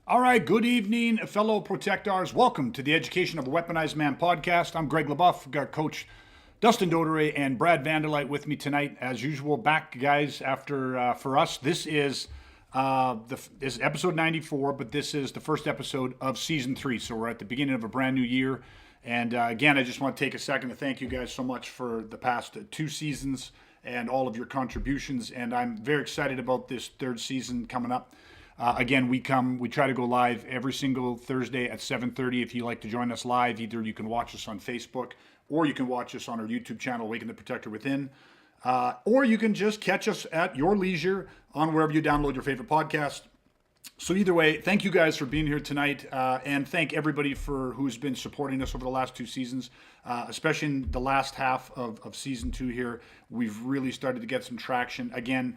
All right, good evening, fellow protectors. Welcome to the Education of a Weaponized Man podcast. I'm Greg LaBeouf. Got Coach Dustin Dodere and Brad Vanderlight with me tonight, as usual. Back, guys. After for us, this is this is episode 94, but this is the first episode of season 3. So we're at the beginning of a brand new year. And again, I just want to take a second to thank you guys so much for the past 2 seasons and all of your contributions. And I'm very excited about this third season coming up. Again, we try to go live every single Thursday at 7:30. If you like to join us live, either you can watch us on Facebook or you can watch us on our YouTube channel, Awaken the Protector Within, or you can just catch us at your leisure on wherever you download your favorite podcast. So either way, thank you guys for being here tonight, and thank everybody for who's been supporting us over the last 2 seasons, especially in the last half of season 2 here. We've really started to get some traction. Again,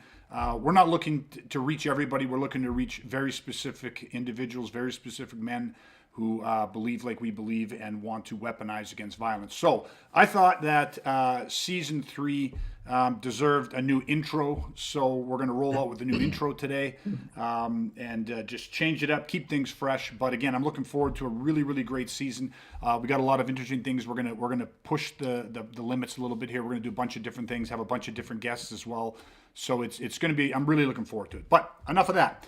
we're not looking to reach everybody. We're looking to reach very specific individuals, very specific men who believe like we believe and want to weaponize against violence. So I thought that season 3 deserved a new intro. So we're going to roll out with a new intro today and just change it up, keep things fresh. But again, I'm looking forward to a really, really great season. We got a lot of interesting things. We're gonna push the limits a little bit here. We're going to do a bunch of different things, have a bunch of different guests as well. So it's going to be, I'm really looking forward to it. But enough of that.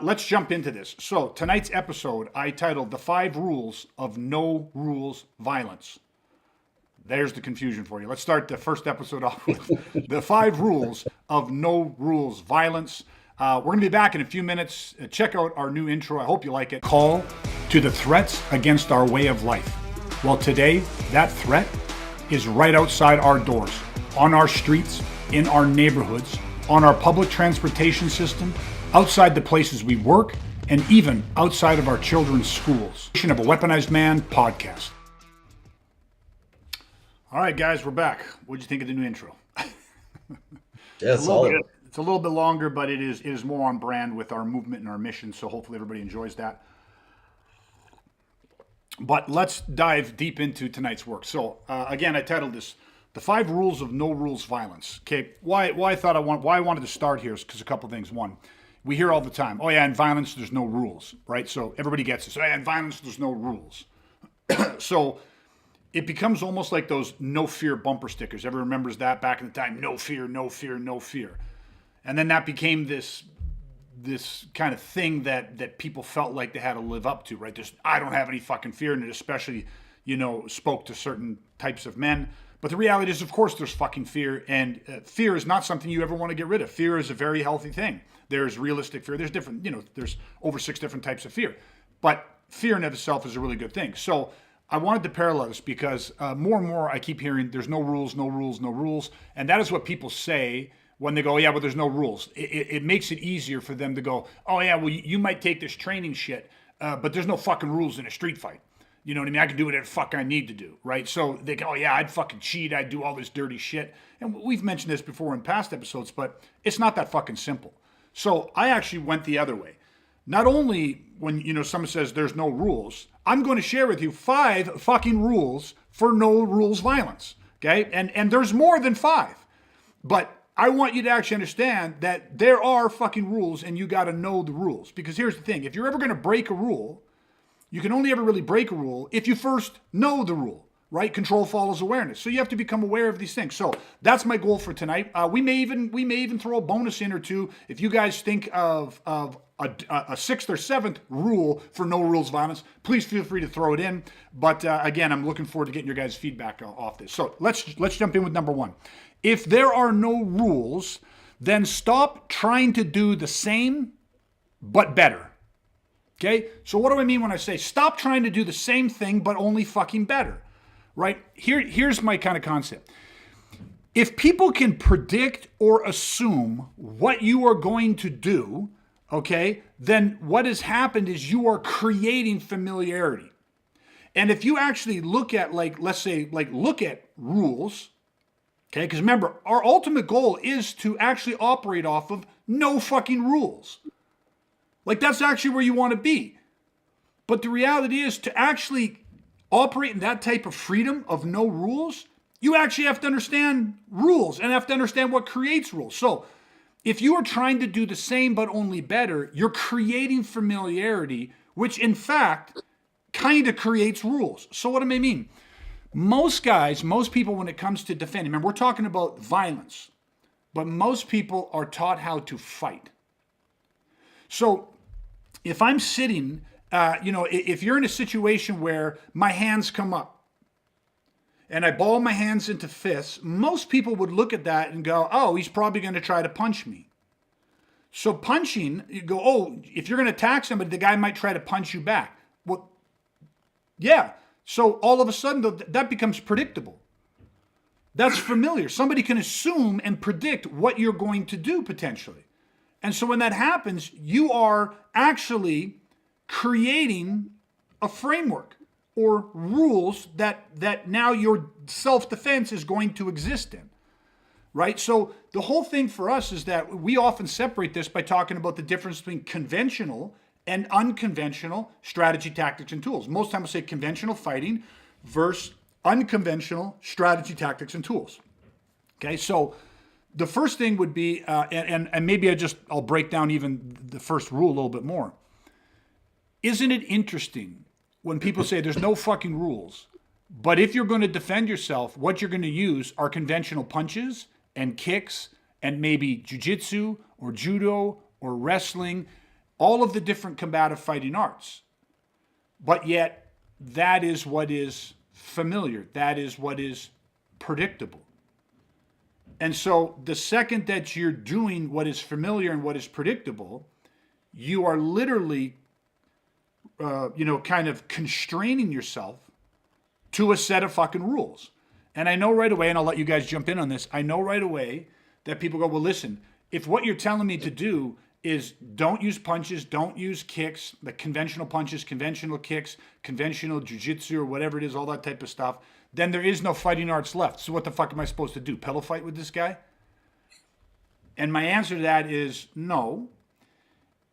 Let's jump into this. So tonight's episode, I titled The 5 Rules of No Rules Violence. There's the confusion for you. Let's start the first episode off with the 5 rules of no rules violence. We're going to be back in a few minutes. Check out our new intro. I hope you like it. Call to the threats against our way of life. Well, today, that threat is right outside our doors, on our streets, in our neighborhoods, on our public transportation system, outside the places we work, and even outside of our children's schools. Of a Weaponized Man podcast. All right, guys, we're back. What'd you think of the new intro? Yeah, solid. It's a little bit longer, but it is more on brand with our movement and our mission, so hopefully everybody enjoys that. But let's dive deep into tonight's work. So, again, I titled this The 5 Rules of No Rules Violence. Okay, why I wanted to start here is because a couple of things. One, we hear all the time, oh yeah, in violence there's no rules, right? So everybody gets this. Oh yeah, in violence there's no rules. So it becomes almost like those no fear bumper stickers. Everyone remembers that back in the time, no fear, no fear, no fear. And then that became this kind of thing that people felt like they had to live up to, right? I don't have any fucking fear, and it especially, spoke to certain types of men. But the reality is, of course, there's fucking fear, and fear is not something you ever want to get rid of. Fear is a very healthy thing. There's realistic fear. There's different, there's over 6 different types of fear. But fear in of itself is a really good thing. So I wanted to parallel this because more and more I keep hearing there's no rules, no rules, no rules. And that is what people say when they go, yeah, but there's no rules. It makes it easier for them to go, oh yeah, well, you might take this training shit, but there's no fucking rules in a street fight. You know what I mean? I can do whatever the fuck I need to do, right? So they go, oh yeah, I'd fucking cheat. I'd do all this dirty shit. And we've mentioned this before in past episodes, but it's not that fucking simple. So I actually went the other way. Not only when, someone says there's no rules, I'm going to share with you 5 fucking rules for no rules violence, okay? And there's more than 5. But I want you to actually understand that there are fucking rules and you got to know the rules. Because here's the thing. If you're ever going to break a rule, you can only ever really break a rule if you first know the rule, right? Control follows awareness. So you have to become aware of these things. So that's my goal for tonight. We may even throw a bonus in or two if you guys think of a 6th or 7th rule for no rules violence. Please feel free to throw it in. But again, I'm looking forward to getting your guys' feedback off this. So let's jump in with number 1. If there are no rules, then stop trying to do the same but better. Okay, so what do I mean when I say stop trying to do the same thing but only fucking better, right? Here's my kind of concept. If people can predict or assume what you are going to do, okay, then what has happened is you are creating familiarity. And if you actually look at look at rules, okay, because remember, our ultimate goal is to actually operate off of no fucking rules. Like, that's actually where you want to be. But the reality is, to actually operate in that type of freedom of no rules, you actually have to understand rules and have to understand what creates rules. So If you are trying to do the same but only better, you're creating familiarity, which in fact kind of creates rules. So what do I mean? Most guys, most people, when it comes to defending, remember, we're talking about violence, but most people are taught how to fight. So if I'm sitting, if you're in a situation where my hands come up and I ball my hands into fists, most people would look at that and go, oh, he's probably going to try to punch me. So punching, you go, oh, if you're going to attack somebody, the guy might try to punch you back. Well, yeah. So all of a sudden, that becomes predictable. That's familiar. Somebody can assume and predict what you're going to do potentially. And so when that happens, you are actually creating a framework or rules that now your self-defense is going to exist in. Right? So the whole thing for us is that we often separate this by talking about the difference between conventional and unconventional strategy, tactics, and tools. Most times we'll say conventional fighting versus unconventional strategy, tactics, and tools. Okay, so the first thing would be, and maybe I'll break down even the first rule a little bit more. Isn't it interesting when people say there's no fucking rules, but if you're going to defend yourself, what you're going to use are conventional punches and kicks and maybe jiu-jitsu or judo or wrestling, all of the different combative fighting arts. But yet, that is what is familiar. That is what is predictable. And so the second that you're doing what is familiar and what is predictable, you are literally, kind of constraining yourself to a set of fucking rules. And I know right away, and I'll let you guys jump in on this, I know right away that people go, well, listen, if what you're telling me to do is don't use punches, don't use kicks, the conventional punches, conventional kicks, conventional jiu-jitsu or whatever it is, all that type of stuff, then there is no fighting arts left. So what the fuck am I supposed to do? Pillow fight with this guy? And my answer to that is no.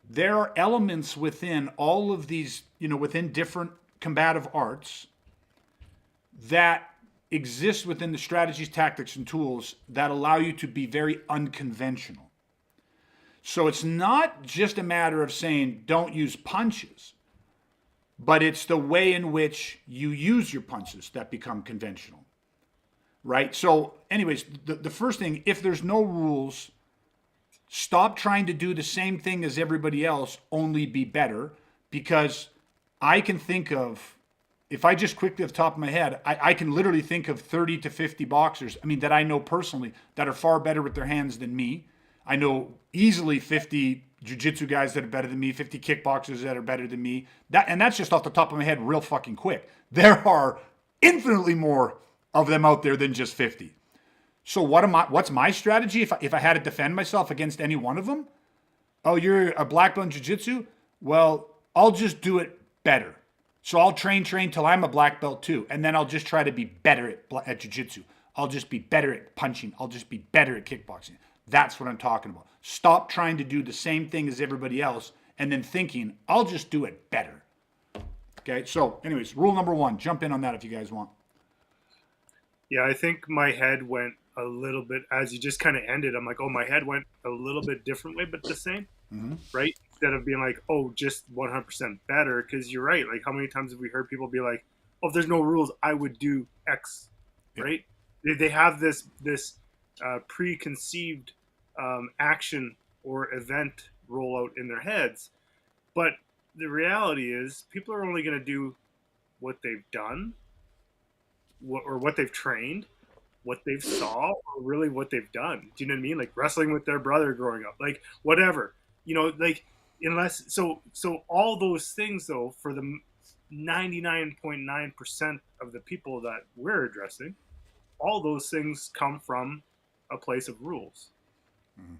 There are elements within all of these, within different combative arts that exist within the strategies, tactics, and tools that allow you to be very unconventional. So it's not just a matter of saying don't use punches, but it's the way in which you use your punches that become conventional, right? So anyways, the first thing, if there's no rules, stop trying to do the same thing as everybody else, only be better, because I can think of, if I just quickly off the top of my head, I can literally think of 30 to 50 boxers, that I know personally, that are far better with their hands than me. I know easily 50 jiu-jitsu guys that are better than me, 50 kickboxers that are better than me. That's just off the top of my head real fucking quick. There are infinitely more of them out there than just 50. So what's my strategy if I had to defend myself against any one of them? Oh, you're a black belt in jiu-jitsu? Well, I'll just do it better. So I'll train till I'm a black belt too, and then I'll just try to be better at jiu-jitsu. I'll just be better at punching. I'll just be better at kickboxing. That's what I'm talking about. Stop trying to do the same thing as everybody else and then thinking, I'll just do it better. Okay, so anyways, rule number 1, jump in on that if you guys want. Yeah, I think my head went a little bit, as you just kind of ended, I'm like, oh, my head went a little bit different way, but the same, right? Instead of being like, oh, just 100% better, because you're right. Like, how many times have we heard people be like, oh, if there's no rules, I would do X, right? They have this preconceived action or event rollout in their heads. But the reality is people are only going to do what they've done or what they've trained, what they've saw, or really what they've done. Do you know what I mean? Like wrestling with their brother growing up, like whatever, like unless, so all those things though, for the 99.9% of the people that we're addressing, all those things come from a place of rules.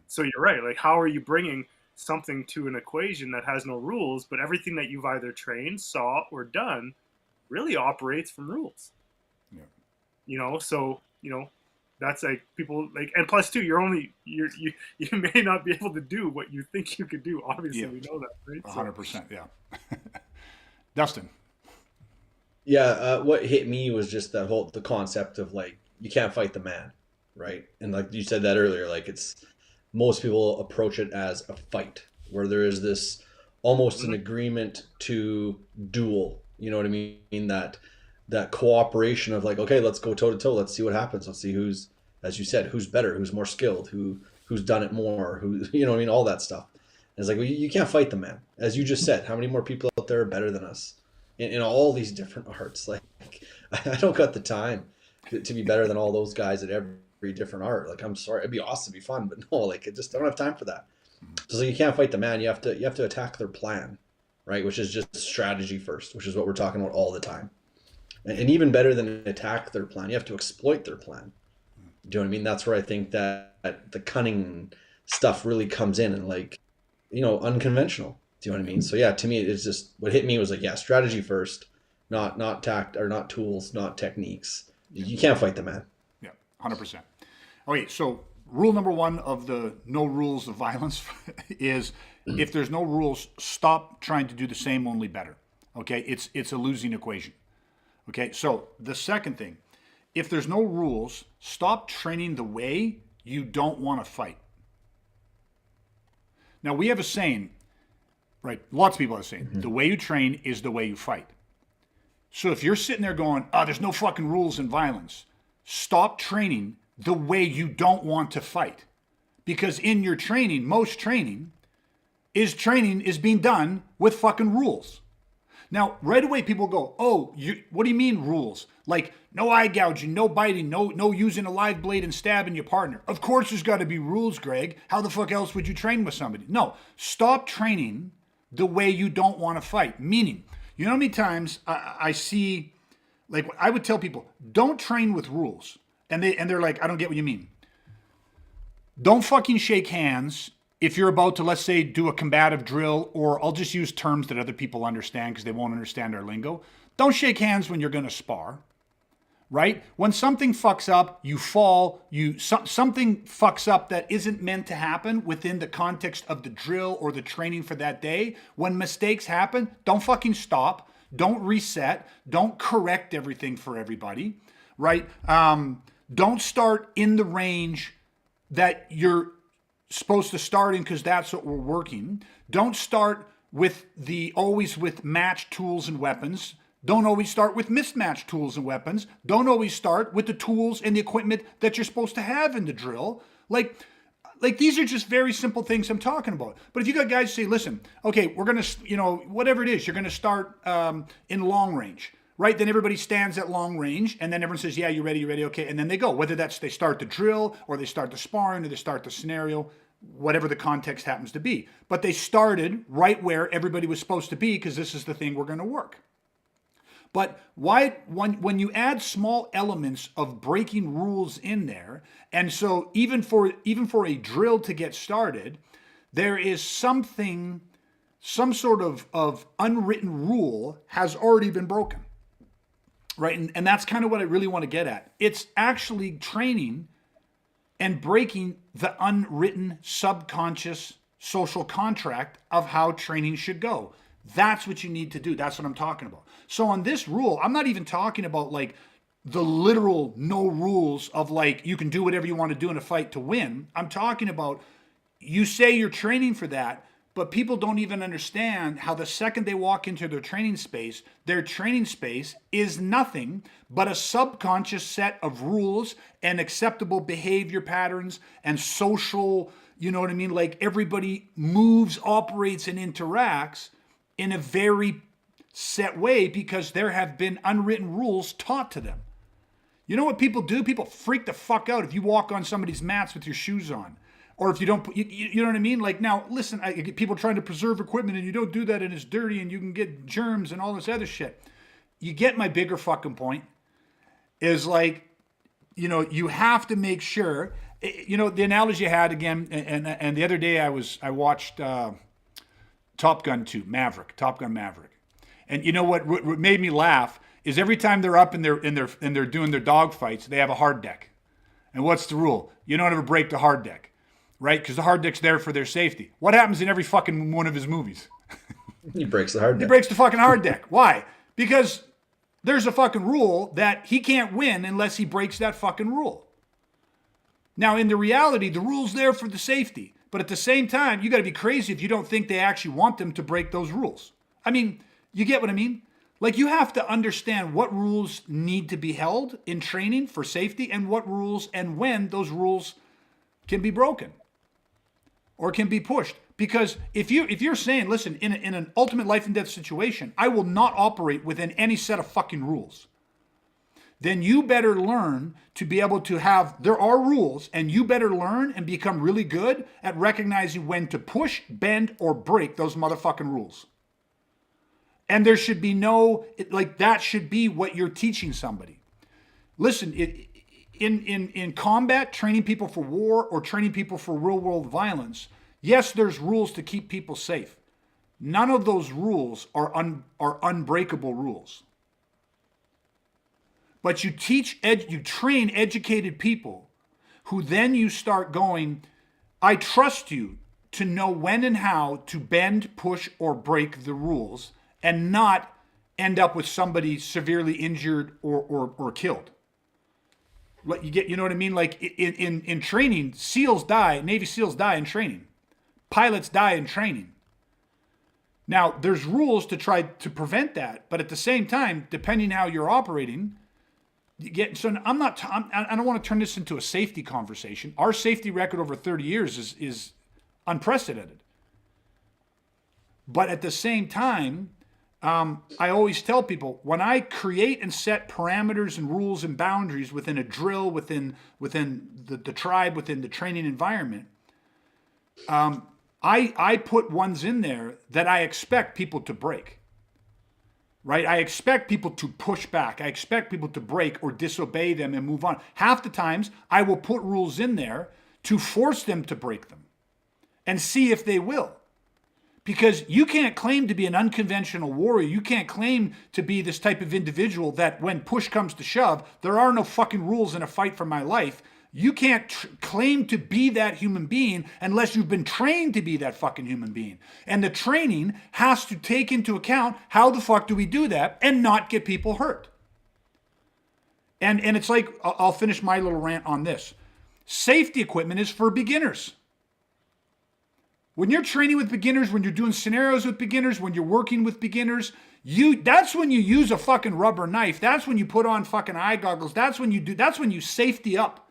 So you're right. Like, how are you bringing something to an equation that has no rules, but everything that you've either trained, saw, or done really operates from rules? Yeah. So, that's like people like, and plus too, you may not be able to do what you think you could do. Obviously, we know that, right? 100%. Yeah. Dustin. Yeah. What hit me was just the concept of like, you can't fight the man. Right. And like you said that earlier, like it's most people approach it as a fight, where there is this almost an agreement to duel. You know what I mean? That cooperation of like, okay, let's go toe to toe. Let's see what happens. Let's see who's, as you said, who's better, who's more skilled, who's done it more, who, you know what I mean? All that stuff. And it's like, well, you can't fight the man. As you just said, how many more people out there are better than us in all these different arts? Like, I don't got the time to be better than all those guys at every different art. Like, I'm sorry, it'd be awesome, it'd be fun, but no, like, I don't have time for that. So you can't fight the man. You have to attack their plan, right? Which is just strategy first, which is what we're talking about all the time. And even better than attack their plan, you have to exploit their plan. Do you know what I mean? That's where I think that the cunning stuff really comes in, and like, you know, unconventional. Do you know what I mean? So yeah, to me, it's just what hit me was like, yeah, strategy first, not tact, or not tools, not techniques. You can't fight the man. Yeah, 100%. Okay, so rule number one of the no rules of violence is if there's no rules, stop trying to do the same, only better. Okay, it's a losing equation. Okay, so the second thing, if there's no rules, stop training the way you don't want to fight. Now, we have a saying, right? Lots of people have a saying, the way you train is the way you fight. So if you're sitting there going, oh, there's no fucking rules in violence, stop training the way you don't want to fight. Because in your training, most training is being done with fucking rules. Now, right away, people go, oh, what do you mean rules? Like, no eye gouging, no biting, no using a live blade and stabbing your partner. Of course there's got to be rules, Greg. How the fuck else would you train with somebody? No, stop training the way you don't want to fight. Meaning, you know how many times I see, like, I would tell people, don't train with rules. And they're like, I don't get what you mean. Don't fucking shake hands if you're about to, let's say, do a combative drill, or I'll just use terms that other people understand because they won't understand our lingo. Don't shake hands when you're going to spar, right? When something fucks up, you fall, something fucks up that isn't meant to happen within the context of the drill or the training for that day. When mistakes happen, don't fucking stop. Don't reset. Don't correct everything for everybody, right? Don't start in the range that you're supposed to start in because that's what we're working. Don't start with always with matched tools and weapons. Don't always start with mismatched tools and weapons. Don't always start with the tools and the equipment that you're supposed to have in the drill. Like these are just very simple things I'm talking about. But if you got guys say, listen, okay, we're going to, whatever it is, you're going to start in long range, right? Then everybody stands at long range, and then everyone says, yeah, you ready, okay. And then they go, whether that's they start the drill or they start the sparring or they start the scenario, whatever the context happens to be. But they started right where everybody was supposed to be because this is the thing we're going to work. But why, when you add small elements of breaking rules in there, and so even for a drill to get started, there is some sort of unwritten rule has already been broken, right? And that's kind of what I really want to get at. It's actually training and breaking the unwritten subconscious social contract of how training should go. That's what you need to do. That's what I'm talking about. So on this rule, I'm not even talking about like the literal no rules of like you can do whatever you want to do in a fight to win. I'm talking about you say you're training for that, but people don't even understand how the second they walk into their training space is nothing but a subconscious set of rules and acceptable behavior patterns and social, you know what I mean? Like everybody moves, operates, and interacts in a very set way because there have been unwritten rules taught to them. You know what people do? People freak the fuck out if you walk on somebody's mats with your shoes on. Or if you don't, you know what I mean? Like now, listen, I get people trying to preserve equipment and you don't do that and it's dirty and you can get germs and all this other shit. You get my bigger fucking point is like, you have to make sure, the analogy I had again, and the other day I watched Top Gun Maverick. And you know what made me laugh is every time they're up and they're doing their dog fights, they have a hard deck. And what's the rule? You don't ever break the hard deck, right? Because the hard deck's there for their safety. What happens in every fucking one of his movies? He breaks the hard deck. He breaks the fucking hard deck. Why? Because there's a fucking rule that he can't win unless he breaks that fucking rule. Now, in the reality, the rule's there for the safety. But at the same time, you got to be crazy if you don't think they actually want them to break those rules. I mean, you get what I mean? Like, you have to understand what rules need to be held in training for safety and what rules and when those rules can be broken or can be pushed. Because if you're saying, listen, in an ultimate life and death situation, I will not operate within any set of fucking rules, then you better learn to be able to have, there are rules, and you better learn and become really good at recognizing when to push, bend, or break those motherfucking rules. And there should be no, like, that should be what you're teaching somebody. Listen, in combat, training people for war or training people for real world violence, yes, there's rules to keep people safe. None of those rules are unbreakable rules. But you train educated people who then you start going, I trust you to know when and how to bend, push, or break the rules and not end up with somebody severely injured or killed. You know what I mean? Like in training, SEALs die, Navy SEALs die in training. Pilots die in training. Now, there's rules to try to prevent that, but at the same time, depending how you're operating, I don't want to turn this into a safety conversation. Our safety record over 30 years is unprecedented. But at the same time, I always tell people, when I create and set parameters and rules and boundaries within a drill, within the tribe, within the training environment, I put ones in there that I expect people to break. Right? I expect people to push back. I expect people to break or disobey them and move on. Half the times, I will put rules in there to force them to break them and see if they will. Because you can't claim to be an unconventional warrior. You can't claim to be this type of individual that when push comes to shove, there are no fucking rules in a fight for my life. You can't claim to be that human being unless you've been trained to be that fucking human being. And the training has to take into account how the fuck do we do that and not get people hurt. And it's like, I'll finish my little rant on this. Safety equipment is for beginners. When you're training with beginners, when you're doing scenarios with beginners, when you're working with beginners, that's when you use a fucking rubber knife. That's when you put on fucking eye goggles. That's when you safety up.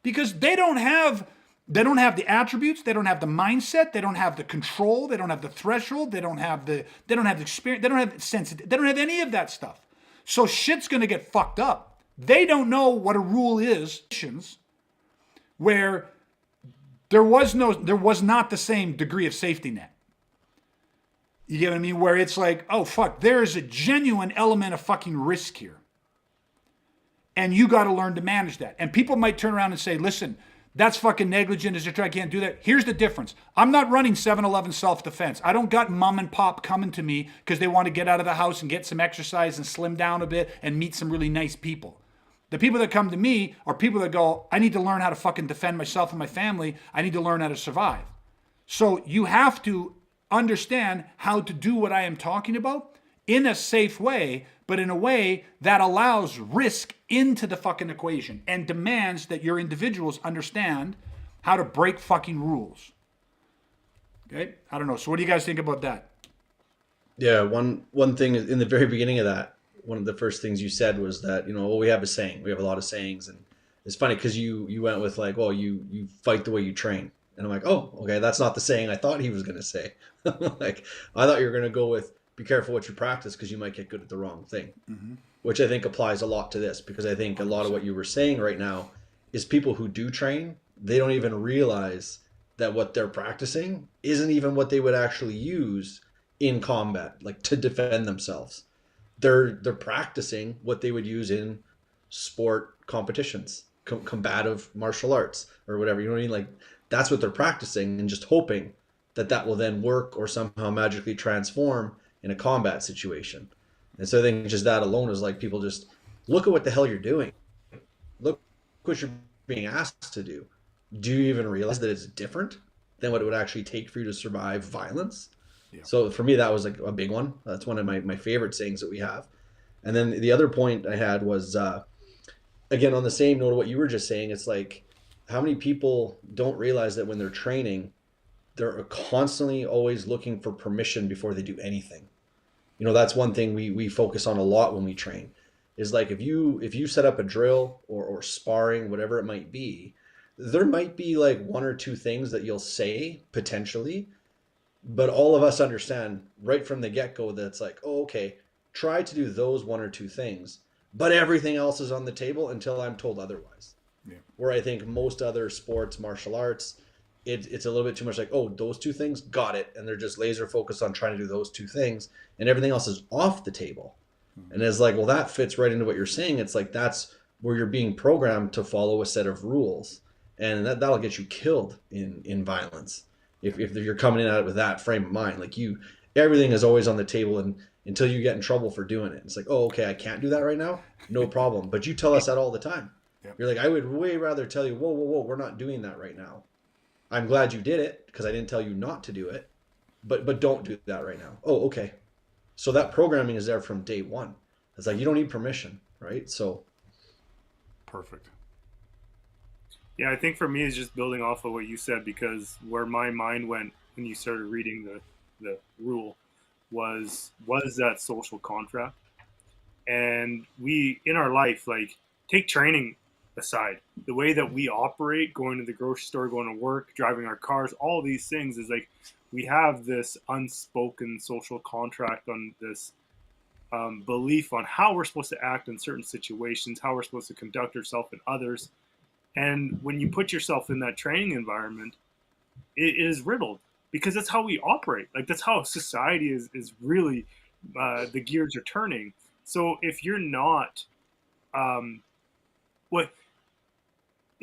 Because they don't have the attributes, they don't have the mindset, they don't have the control, they don't have the threshold, they don't have the experience, they don't have sensitivity, they don't have any of that stuff. So shit's gonna get fucked up. They don't know what a rule is, where there was not the same degree of safety net. You get what I mean? Where it's like, oh fuck, there is a genuine element of fucking risk here. And you got to learn to manage that. And people might turn around and say, listen, that's fucking negligent. I can't do that. Here's the difference. I'm not running 7-Eleven self-defense. I don't got mom and pop coming to me because they want to get out of the house and get some exercise and slim down a bit and meet some really nice people. The people that come to me are people that go, I need to learn how to fucking defend myself and my family. I need to learn how to survive. So you have to understand how to do what I am talking about in a safe way, but in a way that allows risk into the fucking equation and demands that your individuals understand how to break fucking rules. Okay? I don't know. So what do you guys think about that? Yeah, one thing in the very beginning of that, one of the first things you said was that, well, we have a saying. We have a lot of sayings. And it's funny because you went with like, well, you fight the way you train. And I'm like, oh, okay, that's not the saying I thought he was going to say. Like, I thought you were going to go with, be careful what you practice because you might get good at the wrong thing, which I think applies a lot to this, because I think a lot of what you were saying right now is people who do train, they don't even realize that what they're practicing isn't even what they would actually use in combat, like to defend themselves. They're practicing what they would use in sport competitions, combative martial arts or whatever, you know what I mean? Like, that's what they're practicing and just hoping that will then work or somehow magically transform in a combat situation. And so I think just that alone is like, people just look at what the hell you're doing. Look what you're being asked to do. Do you even realize that it's different than what it would actually take for you to survive violence? Yeah. So for me, that was like a big one. That's one of my favorite sayings that we have. And then the other point I had was, again, on the same note of what you were just saying, it's like, how many people don't realize that when they're training, they're constantly always looking for permission before they do anything. You know, that's one thing we focus on a lot when we train, is like if you set up a drill or sparring, whatever it might be, there might be like one or two things that you'll say potentially, but all of us understand right from the get-go that it's like, oh, okay, try to do those one or two things, but everything else is on the table until I'm told otherwise. Yeah. Where I think most other sports, martial arts, it's a little bit too much like, oh, those two things, got it, and they're just laser focused on trying to do those two things, and everything else is off the table. And it's like, well, that fits right into what you're saying. It's like that's where you're being programmed to follow a set of rules, and that'll get you killed in violence if you're coming in at it with that frame of mind. Like everything is always on the table, and until you get in trouble for doing it, it's like, oh, okay, I can't do that right now, no problem. But you tell us that all the time. Yep. You're like, I would way rather tell you, whoa, we're not doing that right now. I'm glad you did it because I didn't tell you not to do it, but don't do that right now. Oh, okay. So that programming is there from day one. It's like you don't need permission, right? So Perfect. Yeah, I think for me it's just building off of what you said, because where my mind went when you started reading the rule was that social contract. And we in our life, like, take training aside, the way that we operate, going to the grocery store, going to work, driving our cars, all these things is like we have this unspoken social contract on this belief on how we're supposed to act in certain situations, how we're supposed to conduct ourselves in others. And when you put yourself in that training environment, it is riddled, because that's how we operate. Like, that's how society is really, the gears are turning. So if you're not, what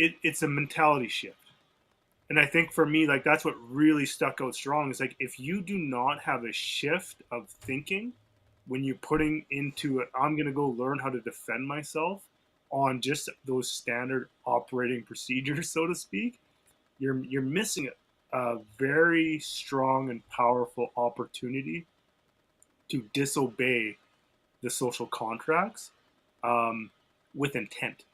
it's a mentality shift. And I think for me, like, that's what really stuck out strong is like, if you do not have a shift of thinking when you're putting into it, I'm going to go learn how to defend myself on just those standard operating procedures, so to speak, you're missing a very strong and powerful opportunity to disobey the social contracts with intent.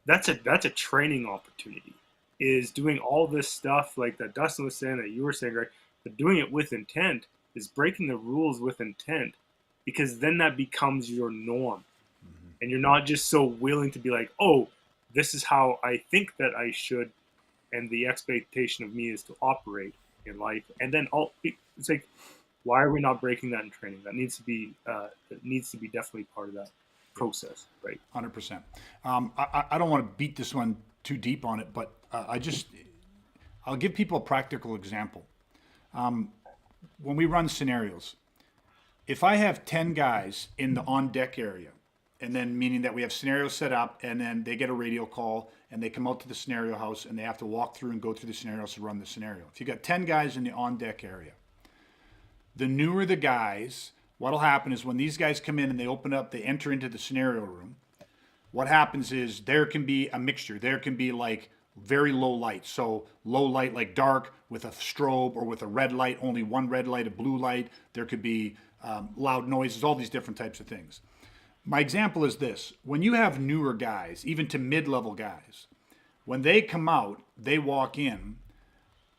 That's a training opportunity. Is doing all this stuff like that Dustin was saying, that you were saying, right? But doing it with intent is breaking the rules with intent, because then that becomes your norm. And you're not just so willing to be like, oh, this is how I think that I should, and the expectation of me is to operate in life. And then it's like, why are we not breaking that in training? That needs to be definitely part of that process, right? 100%. I don't want to beat this one too deep on it, but I'll give people a practical example. When we run scenarios, if I have 10 guys in the on deck area, and then meaning that we have scenarios set up, and then they get a radio call and they come out to the scenario house and they have to walk through and go through the scenarios to run the scenario. If you got 10 guys in the on deck area, the newer the guys, what'll happen is when these guys come in and they open up, they enter into the scenario room, what happens is there can be a mixture. There can be like very low light. So low light, like dark with a strobe, or with a red light, only one red light, a blue light. There could be loud noises, all these different types of things. My example is this. When you have newer guys, even to mid-level guys, when they come out, they walk in,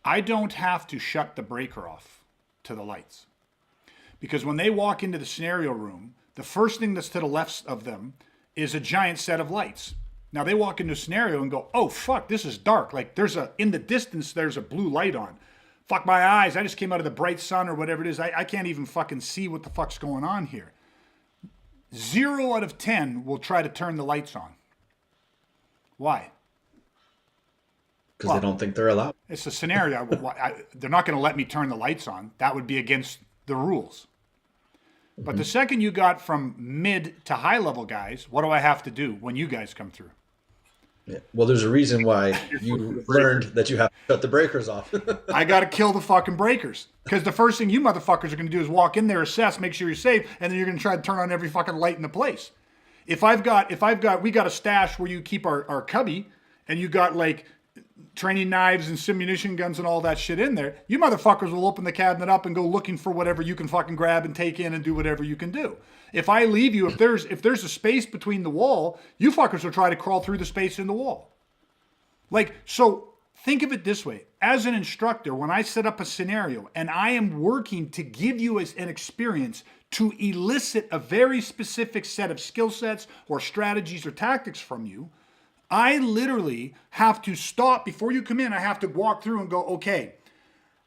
I don't have to shut the breaker off to the lights. Because when they walk into the scenario room, the first thing that's to the left of them is a giant set of lights. Now they walk into a scenario and go, oh fuck, this is dark. Like in the distance, there's a blue light on. Fuck my eyes, I just came out of the bright sun or whatever it is. I can't even fucking see what the fuck's going on here. 0 out of 10 will try to turn the lights on. Why? because they don't think they're allowed. It's a scenario. They're not going to let me turn the lights on. That would be against the rules. But the second you got from mid to high level guys, what do I have to do when you guys come through? Yeah. Well, there's a reason why you learned that you have to shut the breakers off. I got to kill the fucking breakers. Because the first thing you motherfuckers are going to do is walk in there, assess, make sure you're safe, and then you're going to try to turn on every fucking light in the place. We got a stash where you keep our cubby, and you got like training knives and simunition guns and all that shit in there, you motherfuckers will open the cabinet up and go looking for whatever you can fucking grab and take in and do whatever you can do. If I leave you, if there's a space between the wall, you fuckers will try to crawl through the space in the wall. Like, so think of it this way. As an instructor, when I set up a scenario and I am working to give you an experience to elicit a very specific set of skill sets or strategies or tactics from you, I literally have to stop before you come in. I have to walk through and go, okay,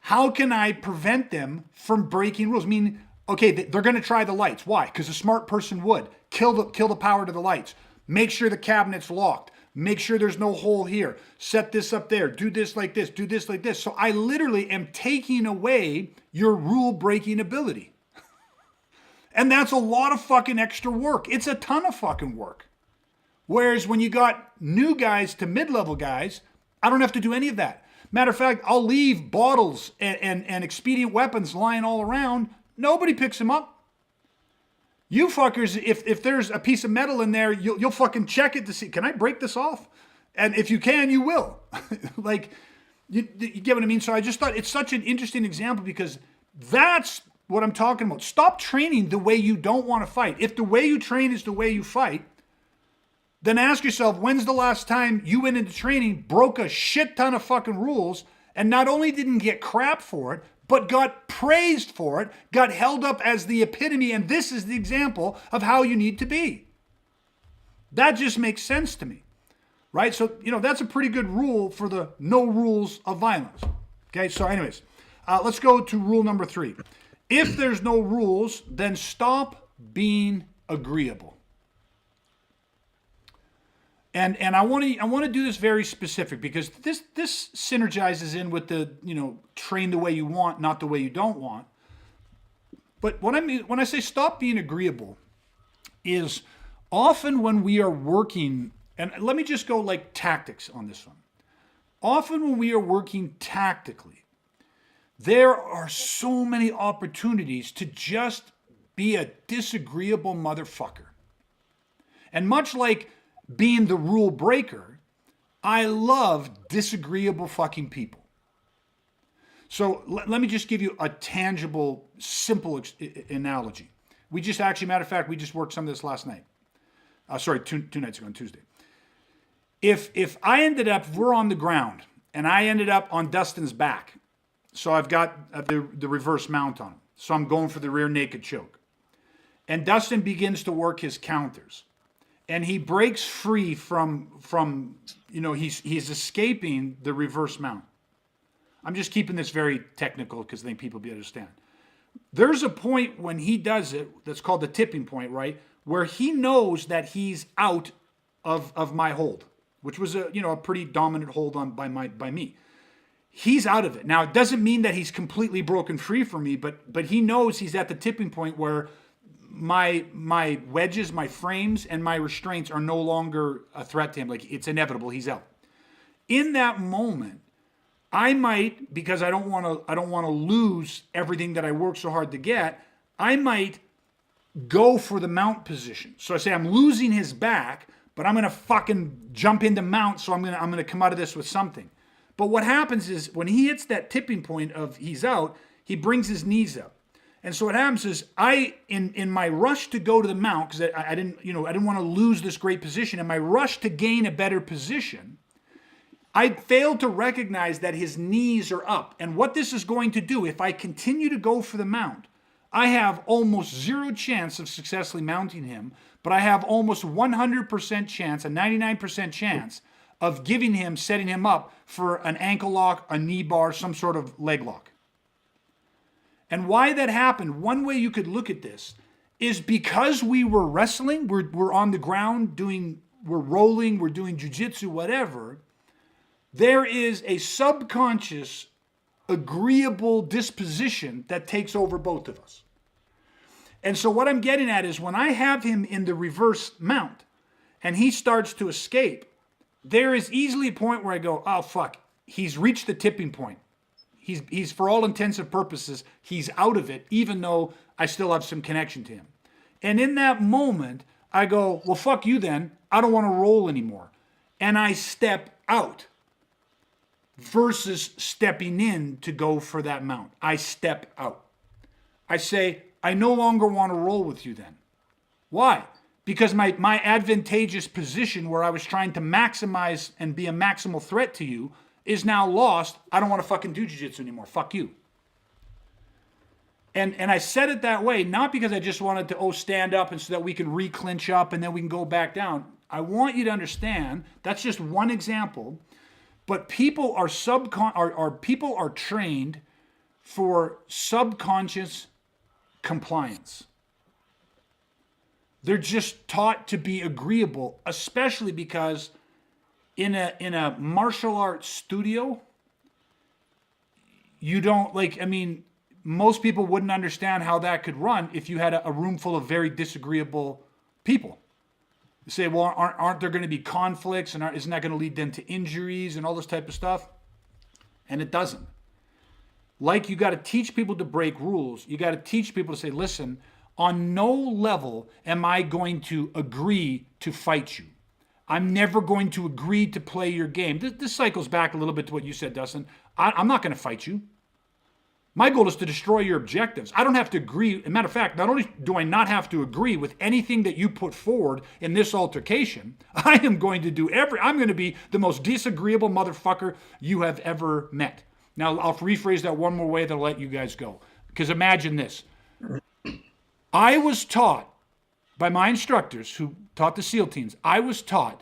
how can I prevent them from breaking rules? I mean, okay, they're going to try the lights. Why? Because a smart person would kill the power to the lights. Make sure the cabinet's locked. Make sure there's no hole here. Set this up there. Do this like this. Do this like this. So I literally am taking away your rule breaking ability. And that's a lot of fucking extra work. It's a ton of fucking work. Whereas when you got new guys to mid-level guys, I don't have to do any of that. Matter of fact, I'll leave bottles and expedient weapons lying all around. Nobody picks them up. You fuckers, if there's a piece of metal in there, you'll fucking check it to see, can I break this off? And if you can, you will. Like, you get what I mean? So I just thought it's such an interesting example because that's what I'm talking about. Stop training the way you don't want to fight. If the way you train is the way you fight, then ask yourself, when's the last time you went into training, broke a shit ton of fucking rules, and not only didn't get crap for it, but got praised for it, got held up as the epitome, and this is the example of how you need to be. That just makes sense to me, right? So, that's a pretty good rule for the no rules of violence. Okay, so anyways, let's go to rule number 3. If there's no rules, then stop being agreeable. And I want to do this very specific because this synergizes in with the, train the way you want, not the way you don't want. But what I mean when I say stop being agreeable is often when we are working, and let me just go like tactics on this one. Often when we are working tactically, there are so many opportunities to just be a disagreeable motherfucker. And much like being the rule breaker, I love disagreeable fucking people. So let me just give you a tangible, simple analogy. We just actually, matter of fact, we just worked some of this last night. Two nights ago on Tuesday. If I ended up, we're on the ground, and I ended up on Dustin's back, so I've got the reverse mount on him. So I'm going for the rear naked choke. And Dustin begins to work his counters. And he breaks free from he's escaping the reverse mount. I'm just keeping this very technical because I think people will understand. There's a point when he does it that's called the tipping point, right? Where he knows that he's out of my hold, which was a pretty dominant hold on by me. He's out of it. Now, it doesn't mean that he's completely broken free from me, but he knows he's at the tipping point where my wedges, my frames, and my restraints are no longer a threat to him. Like, it's inevitable. He's out. In that moment, I might, because I don't want to lose everything that I worked so hard to get, I might go for the mount position. So I say I'm losing his back, but I'm gonna fucking jump into mount. So I'm gonna come out of this with something. But what happens is when he hits that tipping point of he's out, he brings his knees up. And so what happens is in my rush to go to the mount, because I didn't want to lose this great position, in my rush to gain a better position, I failed to recognize that his knees are up. And what this is going to do, if I continue to go for the mount, I have almost zero chance of successfully mounting him, but I have almost 100% chance, a 99% chance of setting him up for an ankle lock, a knee bar, some sort of leg lock. And why that happened, one way you could look at this is because we were wrestling, we're on the ground we're rolling, we're doing jujitsu, whatever. There is a subconscious, agreeable disposition that takes over both of us. And so what I'm getting at is when I have him in the reverse mount and he starts to escape, there is easily a point where I go, oh fuck, he's reached the tipping point. He's for all intents and purposes, he's out of it, even though I still have some connection to him. And in that moment, I go, well, fuck you then. I don't want to roll anymore. And I step out versus stepping in to go for that mount. I step out. I say, I no longer want to roll with you then. Why? because my advantageous position where I was trying to maximize and be a maximal threat to you is now lost. I don't want to fucking do jiu-jitsu anymore. Fuck you. And I said it that way, not because I just wanted to, stand up and so that we can re-clinch up and then we can go back down. I want you to understand, that's just one example, but people are people are trained for subconscious compliance. They're just taught to be agreeable, especially because in a martial arts studio, you don't most people wouldn't understand how that could run if you had a room full of very disagreeable people. You say, well, aren't there going to be conflicts, and isn't that going to lead them to injuries and all this type of stuff? And it doesn't. Like, you got to teach people to break rules. You got to teach people to say, listen, on no level am I going to agree to fight you. I'm never going to agree to play your game. This cycles back a little bit to what you said, Dustin. I'm not going to fight you. My goal is to destroy your objectives. I don't have to agree. As a matter of fact, not only do I not have to agree with anything that you put forward in this altercation, I am going to do I'm going to be the most disagreeable motherfucker you have ever met. Now, I'll rephrase that one more way that'll let you guys go. Because imagine this. I was taught by my instructors who taught the SEAL teams, I was taught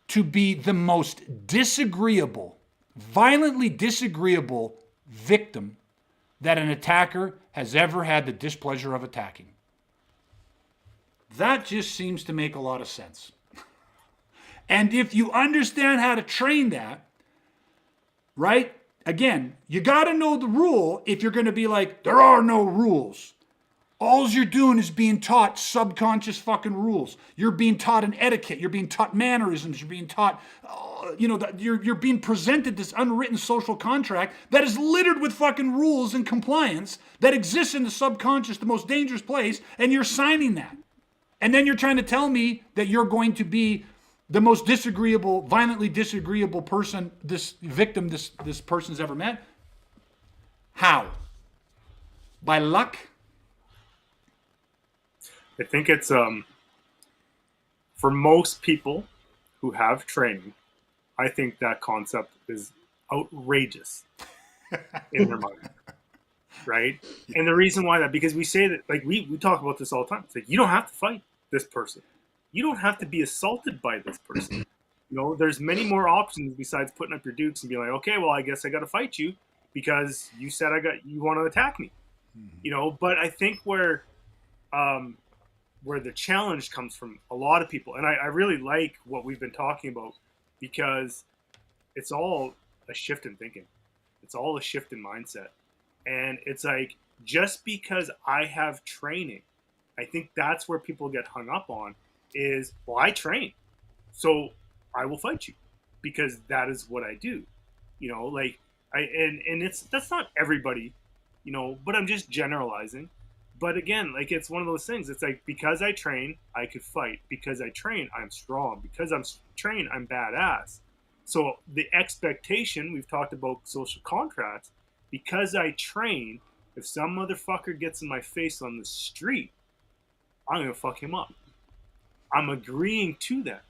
to be the most disagreeable, violently disagreeable victim that an attacker has ever had the displeasure of attacking. That just seems to make a lot of sense. And if you understand how to train that, right? Again, you got to know the rule if you're going to be like, there are no rules. All you're doing is being taught subconscious fucking rules. You're being taught an etiquette. You're being taught mannerisms. You're being taught, you're being presented this unwritten social contract that is littered with fucking rules and compliance that exists in the subconscious, the most dangerous place, and you're signing that. And then you're trying to tell me that you're going to be the most disagreeable, violently disagreeable person, this victim this person's ever met? How? By luck? I think it's for most people who have training, I think that concept is outrageous in their mind, right? And the reason why because we say that, like, we talk about this all the time. It's like, you don't have to fight this person. You don't have to be assaulted by this person. There's many more options besides putting up your dukes and being like, okay, well, I guess I got to fight you because you said you want to attack me. But I think where the challenge comes from a lot of people. And I really like what we've been talking about because it's all a shift in thinking. It's all a shift in mindset. And it's like, just because I have training, I think that's where people get hung up on is, well, I train, so I will fight you because that is what I do. That's not everybody, but I'm just generalizing. But again, like, it's one of those things. It's like, because I train, I could fight. Because I train, I'm strong. Because I'm trained, I'm badass. So the expectation, we've talked about social contracts, because I train, if some motherfucker gets in my face on the street, I'm going to fuck him up. I'm agreeing to that.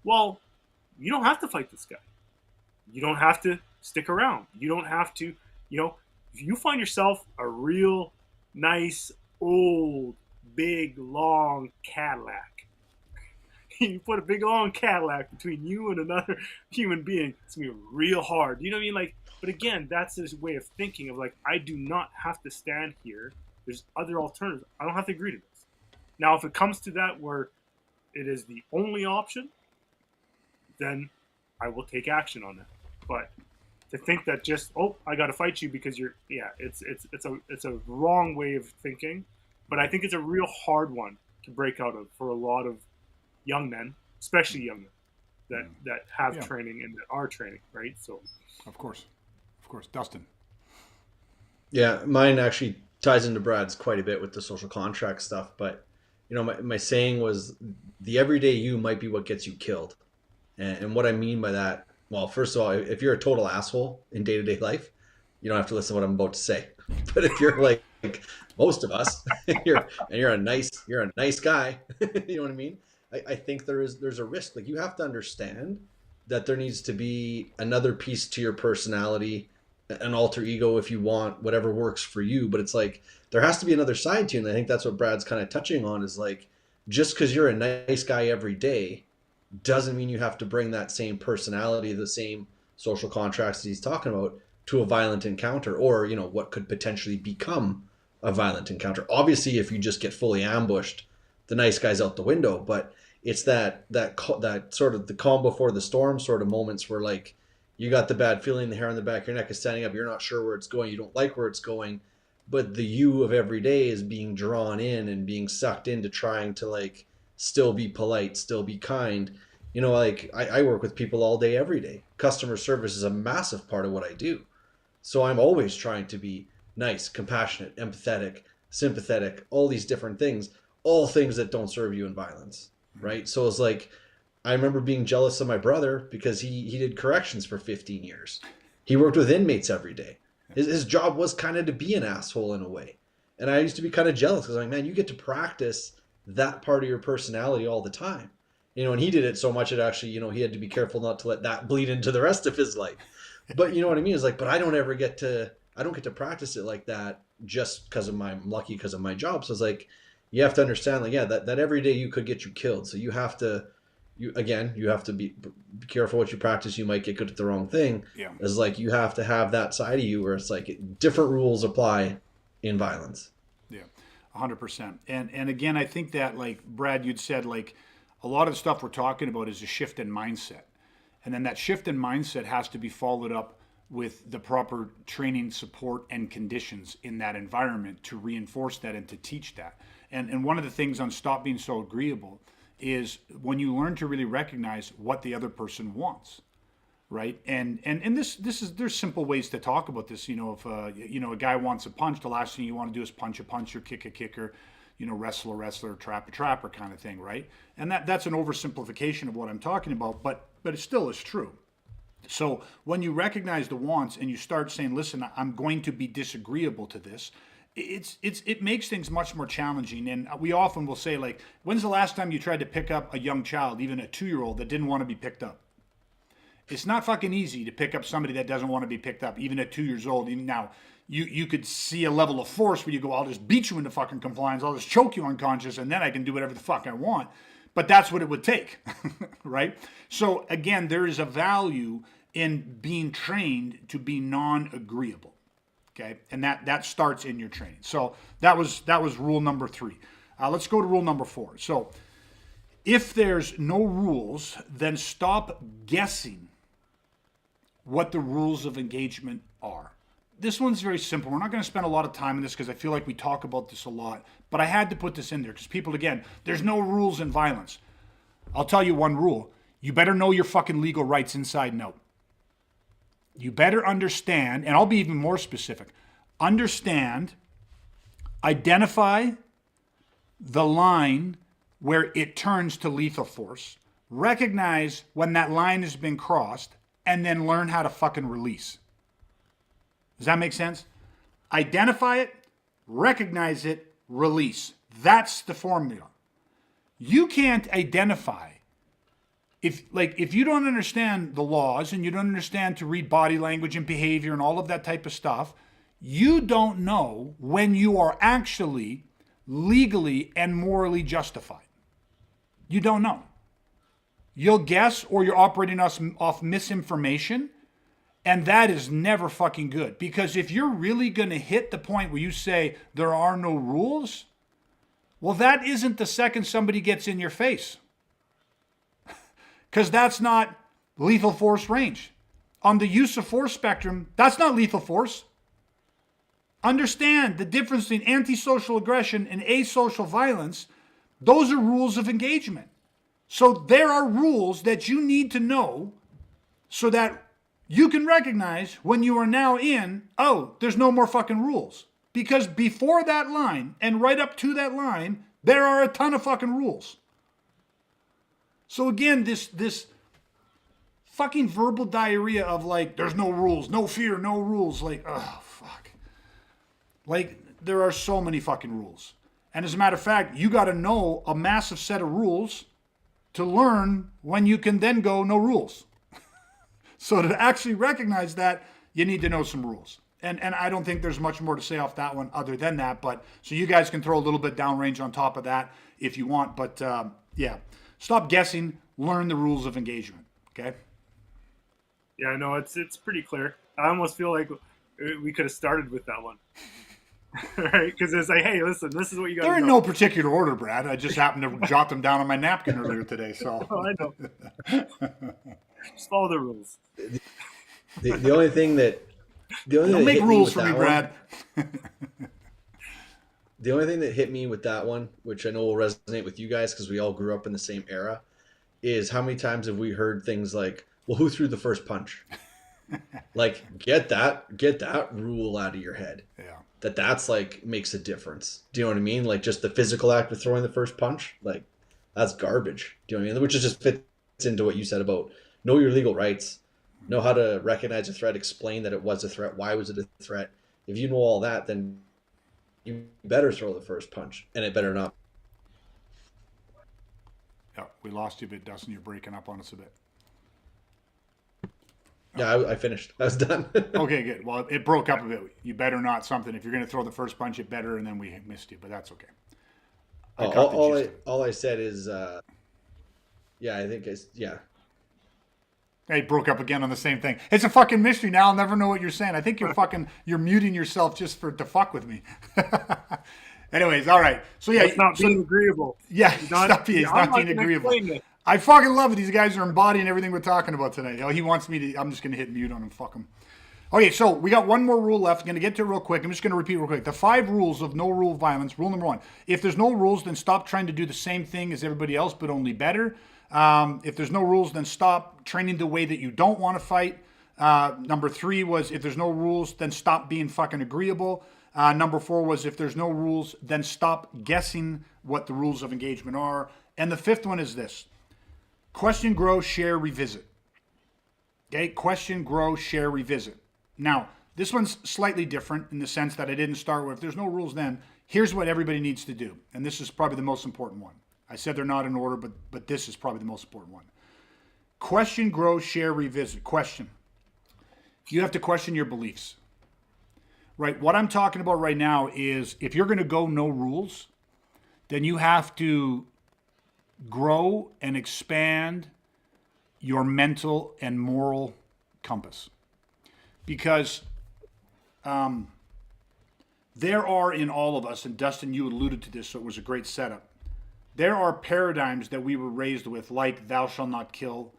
Well, you don't have to fight this guy. You don't have to stick around. You don't have to, if you find yourself a real nice, old, big, long Cadillac. You put a big, long Cadillac between you and another human being, it's going to be real hard. You know what I mean? Like, but again, that's this way of thinking of like, I do not have to stand here. There's other alternatives. I don't have to agree to this. Now, if it comes to that where it is the only option, then I will take action on that. But to think that just, I got to fight you because it's a wrong way of thinking. But I think it's a real hard one to break out of for a lot of young men, especially young men that have training and that are training, right? So, of course, Dustin. Yeah, mine actually ties into Brad's quite a bit with the social contract stuff. But my saying was, the everyday you might be what gets you killed. And what I mean by that, well, first of all, if you're a total asshole in day-to-day life, you don't have to listen to what I'm about to say. But if you're like most of us, you're a nice guy, you know what I mean? I think there's a risk. Like, you have to understand that there needs to be another piece to your personality, an alter ego if you want, whatever works for you. But it's like there has to be another side to you. And I think that's what Brad's kind of touching on, is like, just because you're a nice guy every day doesn't mean you have to bring that same personality, the same social contracts that he's talking about, to a violent encounter, or, you know, what could potentially become a violent encounter. Obviously, if you just get fully ambushed, the nice guy's out the window. But it's that sort of the calm before the storm sort of moments where, like, you got the bad feeling, the hair on the back of your neck is standing up, you're not sure where it's going, you don't like where it's going, but the you of every day is being drawn in and being sucked into trying to, like, still be polite, still be kind. You know, like, I work with people all day, every day. Customer service is a massive part of what I do. So I'm always trying to be nice, compassionate, empathetic, sympathetic, all these different things, all things that don't serve you in violence, right? So it's like, I remember being jealous of my brother because he did corrections for 15 years. He worked with inmates every day. His job was kind of to be an asshole in a way. And I used to be kind of jealous because I'm like, man, you get to practice that part of your personality all the time. You know, and he did it so much it actually, you know, he had to be careful not to let that bleed into the rest of his life. But you know what I mean? It's like, but I don't get to practice it like that just because I'm lucky because of my job. So it's like, you have to understand, like, yeah, that every day you could get you killed. So you have to be careful what you practice. You might get good at the wrong thing. Yeah. It's like, you have to have that side of you where it's like different rules apply in violence. Yeah, 100%. And again, I think that, like Brad, you'd said, like, a lot of the stuff we're talking about is a shift in mindset. And then that shift in mindset has to be followed up with the proper training, support, and conditions in that environment to reinforce that and to teach that. And one of the things on Stop Being So Agreeable is when you learn to really recognize what the other person wants, right? And this is, there's simple ways to talk about this. You know, if a guy wants a punch, the last thing you want to do is punch a puncher, kick a kicker, you know, wrestle a wrestler, trap a trapper kind of thing, right? And that's an oversimplification of what I'm talking about, but it still is true. So when you recognize the wants and you start saying, listen, I'm going to be disagreeable to this, it makes things much more challenging. And we often will say, like, when's the last time you tried to pick up a young child, even a 2-year-old that didn't want to be picked up? It's not fucking easy to pick up somebody that doesn't want to be picked up, even at 2 years old. Even now, you could see a level of force where you go, I'll just beat you into fucking compliance, I'll just choke you unconscious, and then I can do whatever the fuck I want. But that's what it would take, right? So again, there is a value in being trained to be non-agreeable, okay? And that starts in your training. So that was rule number 3. Let's go to rule number 4. So if there's no rules, then stop guessing what the rules of engagement are. This one's very simple. We're not going to spend a lot of time on this because I feel like we talk about this a lot, but I had to put this in there because people, again, there's no rules in violence. I'll tell you one rule. You better know your fucking legal rights inside and out. You better understand, and I'll be even more specific, understand, identify the line where it turns to lethal force, recognize when that line has been crossed, and then learn how to fucking release. Does that make sense? Identify it, recognize it, release. That's the formula. You can't identify. If you don't understand the laws and you don't understand to read body language and behavior and all of that type of stuff, you don't know when you are actually legally and morally justified. You don't know. You'll guess, or you're operating off misinformation. And that is never fucking good. Because if you're really going to hit the point where you say there are no rules, well, that isn't the second somebody gets in your face. Because that's not lethal force range. On the use of force spectrum, that's not lethal force. Understand the difference between antisocial aggression and asocial violence. Those are rules of engagement. So there are rules that you need to know so that you can recognize when you are now in, oh, there's no more fucking rules. Because before that line and right up to that line, there are a ton of fucking rules. So again, this fucking verbal diarrhea of, like, there's no rules, no fear, no rules. Like, oh, fuck. Like, there are so many fucking rules. And as a matter of fact, you got to know a massive set of rules to learn when you can then go no rules. So to actually recognize that, you need to know some rules. And I don't think there's much more to say off that one other than that. But so you guys can throw a little bit downrange on top of that if you want. But yeah, stop guessing. Learn the rules of engagement. Okay. Yeah, no, it's pretty clear. I almost feel like we could have started with that one, right? Because it's like, hey, listen, this is what you got. They're in no particular order, Brad. I just happened to jot them down on my napkin earlier today. So Oh, I know. Just follow the rules. The only thing that don't make hit rules with for me, that Brad. The only thing that hit me with that one, which I know will resonate with you guys because we all grew up in the same era, is how many times have we heard things like, well, who threw the first punch? Like, get that rule out of your head. Yeah. That's like makes a difference. Do you know what I mean? Like just the physical act of throwing the first punch, like that's garbage. Do you know what I mean? Which just fits into what you said about know your legal rights, know how to recognize a threat, explain that it was a threat, why was it a threat. If you know all that, then you better throw the first punch, and it better not. Yeah, we lost you a bit, Dustin. You're breaking up on us a bit. Yeah, I finished. I was done. Okay, good. Well, it broke up a bit. You better not something. If you're going to throw the first punch, it better, and then we missed you, but that's okay. All I said is, yeah, I think it's, yeah. Hey, broke up again on the same thing. It's a fucking mystery now. I'll never know what you're saying. I think you're muting yourself just to fuck with me. Anyways, all right. So yeah, It's not being agreeable. Yeah, he's not being agreeable. I fucking love it. These guys are embodying everything we're talking about tonight. Oh, he wants me to. I'm just going to hit mute on him. Fuck him. Okay, so we got one more rule left. I'm going to get to it real quick. I'm just going to repeat real quick. The 5 rules of no rule violence. Rule number 1. If there's no rules, then stop trying to do the same thing as everybody else, but only better. If there's no rules, then stop training the way that you don't want to fight. Number 3 was if there's no rules, then stop being fucking agreeable. Number 4 was if there's no rules, then stop guessing what the rules of engagement are. And the 5th one is this. Question, grow, share, revisit. Okay, question, grow, share, revisit. Now, this one's slightly different in the sense that I didn't start with, if there's no rules then, here's what everybody needs to do. And this is probably the most important one. I said they're not in order, but this is probably the most important one. Question, grow, share, revisit. Question. You have to question your beliefs. Right? What I'm talking about right now is if you're going to go no rules, then you have to grow and expand your mental and moral compass. Because there are in all of us, and Dustin, you alluded to this, so it was a great setup. There are paradigms that we were raised with, like thou shalt not kill,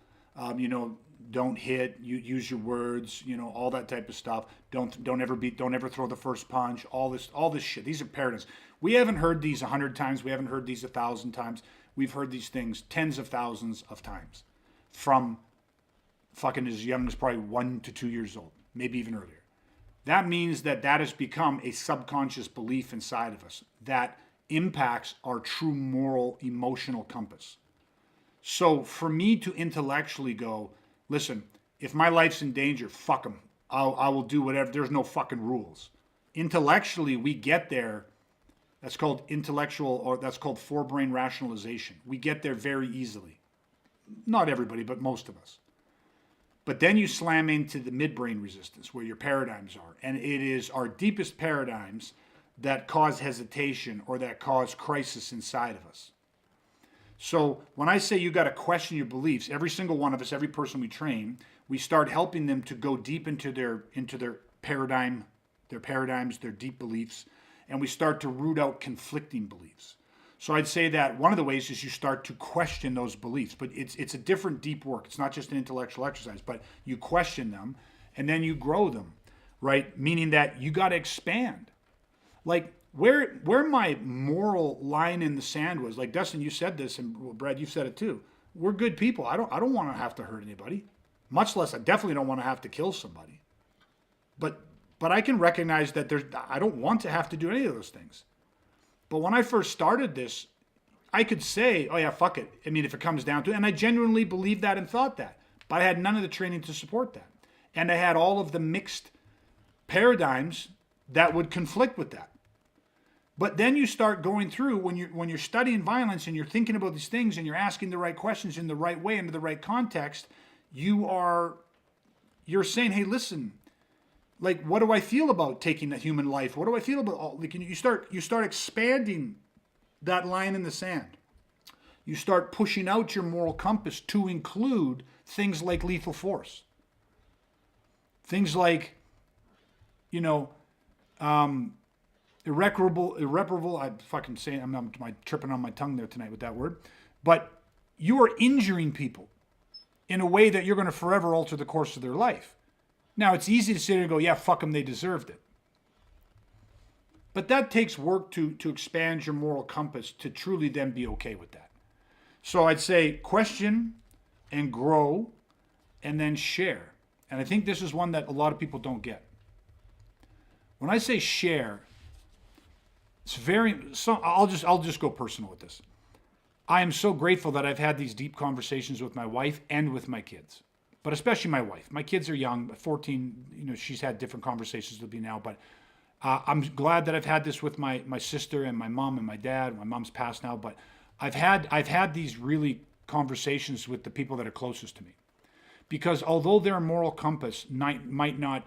don't hit, you use your words, all that type of stuff. Don't ever throw the first punch, all this shit. These are paradigms. We haven't heard these 100 times. We haven't heard these 1,000 times. We've heard these things tens of thousands of times from fucking as young as probably 1 to 2 years old, maybe even earlier. That means that has become a subconscious belief inside of us that impacts our true moral, emotional compass. So for me to intellectually go, listen, if my life's in danger, fuck them. I will do whatever. There's no fucking rules. Intellectually, we get there. That's called intellectual, or that's called forebrain rationalization. We get there very easily. Not everybody, but most of us. But then you slam into the midbrain resistance where your paradigms are. And it is our deepest paradigms that cause hesitation or that cause crisis inside of us. So when I say you got to question your beliefs, every single one of us, every person we train, we start helping them to go deep into their paradigms, their deep beliefs, and we start to root out conflicting beliefs. So I'd say that one of the ways is you start to question those beliefs, but it's a different deep work. It's not just an intellectual exercise, but you question them and then you grow them, right? Meaning that you got to expand. Like where my moral line in the sand was, like Dustin, you said this, and Brad, you've said it too. We're good people. I don't want to have to hurt anybody, much less I definitely don't want to have to kill somebody. But I can recognize that I don't want to have to do any of those things. But when I first started this, I could say, oh yeah, fuck it. I mean, if it comes down to it, and I genuinely believed that and thought that, but I had none of the training to support that. And I had all of the mixed paradigms that would conflict with that. But then you start going through when you're studying violence and you're thinking about these things and you're asking the right questions in the right way into the right context, you're saying, hey, listen, like, what do I feel about taking a human life? What do I feel about all, like, you start expanding that line in the sand. You start pushing out your moral compass to include things like lethal force. Things like, you know, irreparable, I'm fucking saying, I'm tripping on my tongue there tonight with that word, but you are injuring people in a way that you're going to forever alter the course of their life. Now, it's easy to sit there and go, yeah, fuck them, they deserved it. But that takes work to expand your moral compass to truly then be okay with that. So I'd say question and grow and then share. And I think this is one that a lot of people don't get. When I say share, it's I'll just go personal with this. I am so grateful that I've had these deep conversations with my wife and with my kids, but especially my wife. My kids are young, 14. You know, she's had different conversations with me now, but I'm glad that I've had this with my sister and my mom and my dad. My mom's passed now, but I've had these really conversations with the people that are closest to me, because although their moral compass might not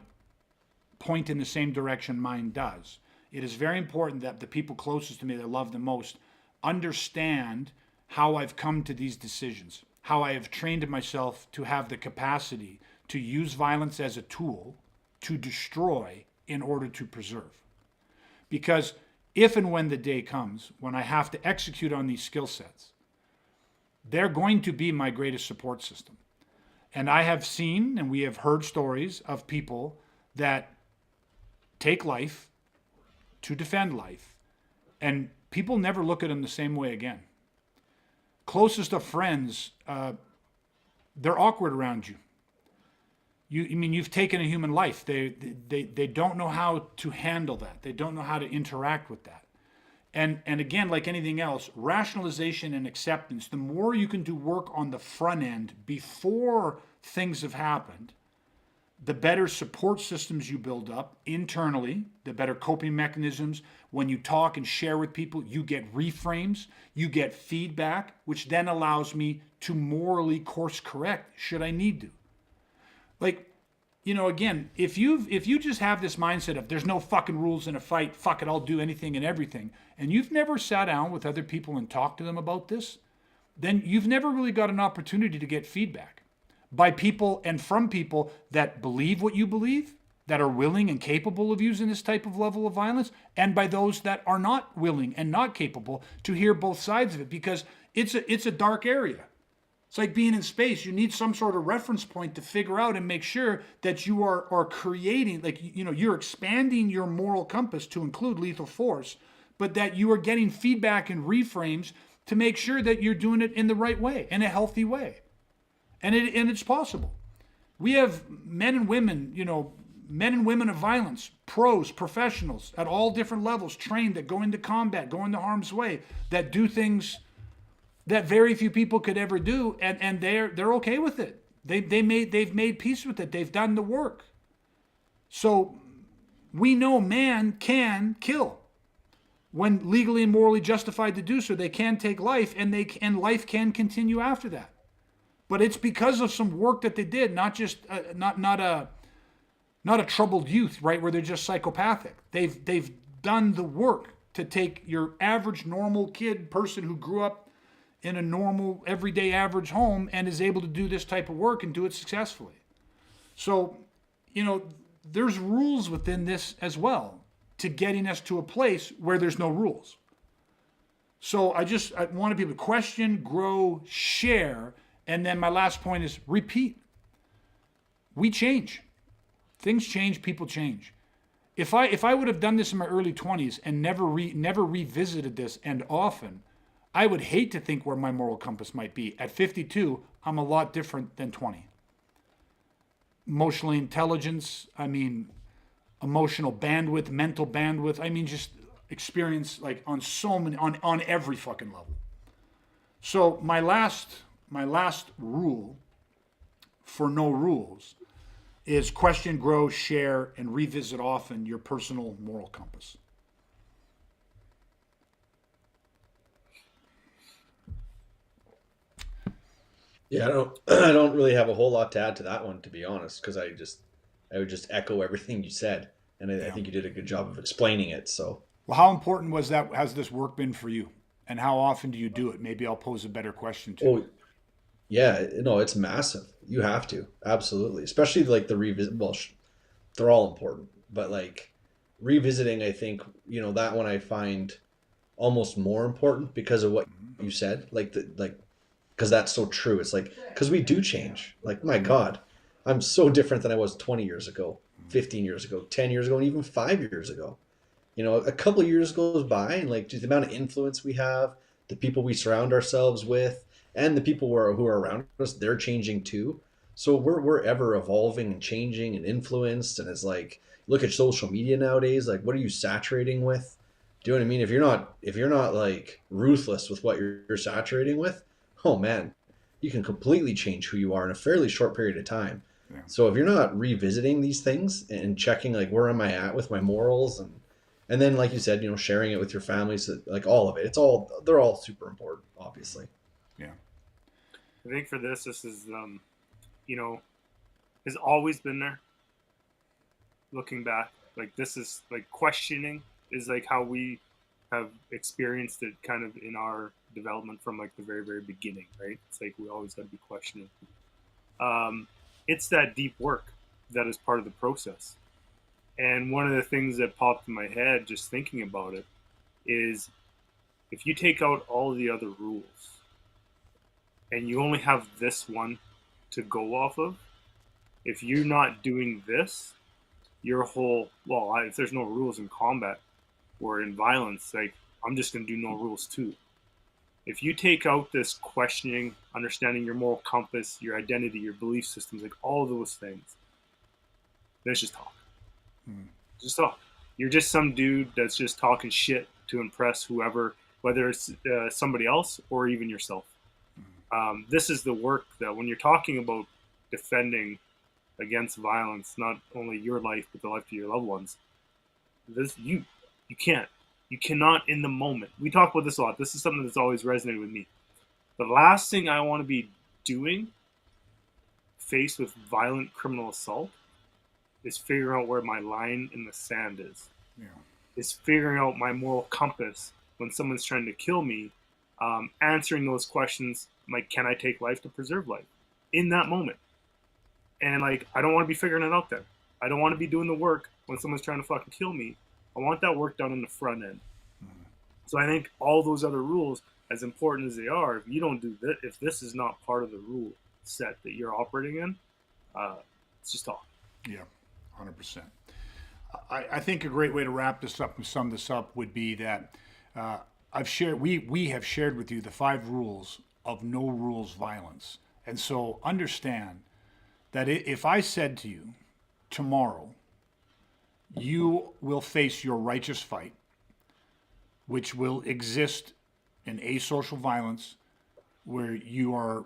point in the same direction mine does, it is very important that the people closest to me that I love the most understand how I've come to these decisions, how I have trained myself to have the capacity to use violence as a tool to destroy in order to preserve. Because if and when the day comes when I have to execute on these skill sets, they're going to be my greatest support system. And I have seen and we have heard stories of people that take life to defend life, and people never look at them the same way again. Closest of friends, they're awkward around you. You've taken a human life. They don't know how to handle that. They don't know how to interact with that. And again, like anything else, rationalization and acceptance, the more you can do work on the front end before things have happened, the better support systems you build up internally, the better coping mechanisms. When you talk and share with people, you get reframes, you get feedback, which then allows me to morally course correct should I need to. Like, you know, again, if you just have this mindset of there's no fucking rules in a fight, fuck it, I'll do anything and everything, and you've never sat down with other people and talked to them about this, then you've never really got an opportunity to get feedback by people and from people that believe what you believe, that are willing and capable of using this type of level of violence, and by those that are not willing and not capable to hear both sides of it, because it's a dark area. It's like being in space. You need some sort of reference point to figure out and make sure that you are creating, like, you know, you're expanding your moral compass to include lethal force, but that you are getting feedback and reframes to make sure that you're doing it in the right way, in a healthy way. And it's possible. We have men and women, you know, men and women of violence, pros, professionals at all different levels, trained, that go into combat, go into harm's way, that do things that very few people could ever do, and they're okay with it. They've made peace with it. They've done the work. So we know man can kill when legally and morally justified to do so. They can take life, and life can continue after that. But it's because of some work that they did, not just not a troubled youth, right, where they're just psychopathic. They've done the work to take your average normal kid, person who grew up in a normal everyday average home and is able to do this type of work and do it successfully. So, you know, there's rules within this as well to getting us to a place where there's no rules. So I want people to question, grow, share. And then my last point is repeat. We change. Things change, people change. If I would have done this in my early 20s and never revisited this, and often, I would hate to think where my moral compass might be. At 52, I'm a lot different than 20. Emotional intelligence, emotional bandwidth, mental bandwidth, just experience, like, on so many, on every fucking level. So my last rule for no rules is question, grow, share, and revisit often your personal moral compass. Yeah, I don't I don't really have a whole lot to add to that one, to be honest, because I would just echo everything you said, and I Yeah. think you did a good job of explaining it. So, Well, how important was that? Has this work been for you? And how often do you do it? Maybe I'll pose a better question to you. oh yeah, no, it's massive. You have to absolutely, especially like the revisit. Well, they're all important, but like revisiting, I think that one I find almost more important because of what you said. Like because that's so true. It's like because we do change. Like my God, I'm so different than I was 20 years ago, 15 years ago, 10 years ago, and even 5 years ago. A couple of years goes by, and like just the amount of influence we have, the people we surround ourselves with, and the people who are around us, they're changing too. So we're ever evolving and changing and influenced. And it's like look at social media nowadays. Like, what are you saturating with? Do you know what I mean? If you're not like ruthless with what you're saturating with, oh man, you can completely change who you are in a fairly short period of time. Yeah. So if you're not revisiting these things and checking like where am I at with my morals, and then like you said, sharing it with your family, so like all of it, they're all super important, obviously. Yeah. I think for this is you know has always been there. Looking back, like this is like questioning is like how we have experienced it kind of in our development from like the very very beginning, right? It's like we always got to be questioning. Um, it's that deep work that is part of the process. And one of the things that popped in my head just thinking about it is if you take out all the other rules and you only have this one to go off of, if you're not doing this, your whole, well, if there's no rules in combat or in violence, like I'm just going to do no rules too. If you take out this questioning, understanding your moral compass, your identity, your belief systems, like all those things, then it's just talk. Just talk. You're just some dude that's just talking shit to impress whoever, whether it's somebody else or even yourself. This is the work that when you're talking about defending against violence, not only your life but the life of your loved ones, this you can't, you cannot in the moment. We talk about this a lot. This is something that's always resonated with me. The last thing I want to be doing, faced with violent criminal assault, is figuring out where my line in the sand is. Yeah. Is figuring out my moral compass when someone's trying to kill me, answering those questions like, can I take life to preserve life in that moment? And like, I don't want to be figuring it out then. I don't want to be doing the work when someone's trying to fucking kill me. I want that work done in the front end. So I think all those other rules, as important as they are, if you don't do that, if this is not part of the rule set that you're operating in, it's just talk. Yeah. 100%. I think a great way to wrap this up and sum this up would be that we have shared with you the 5 rules of no rules violence. And so understand that if I said to you tomorrow, you will face your righteous fight, which will exist in asocial violence, where you are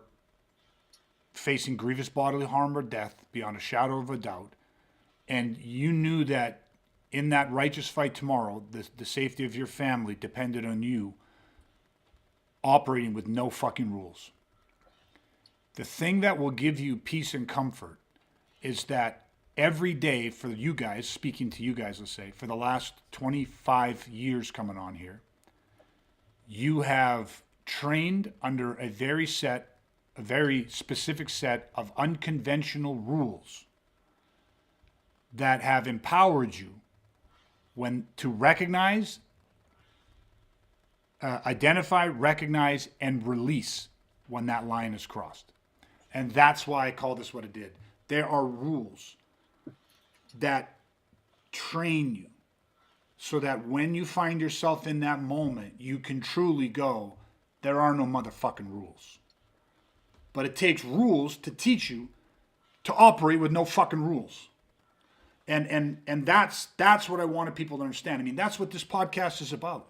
facing grievous bodily harm or death beyond a shadow of a doubt, and you knew that in that righteous fight tomorrow, the safety of your family depended on you operating with no fucking rules. The thing that will give you peace and comfort is that every day for you guys, speaking to you guys, let's say, for the last 25 years coming on here, you have trained under a very specific set of unconventional rules that have empowered you to recognize, identify, recognize, and release when that line is crossed. And that's why I call this what it did. There are rules that train you so that when you find yourself in that moment, you can truly go, there are no motherfucking rules. But it takes rules to teach you to operate with no fucking rules. And that's what I wanted people to understand. I mean, that's what this podcast is about.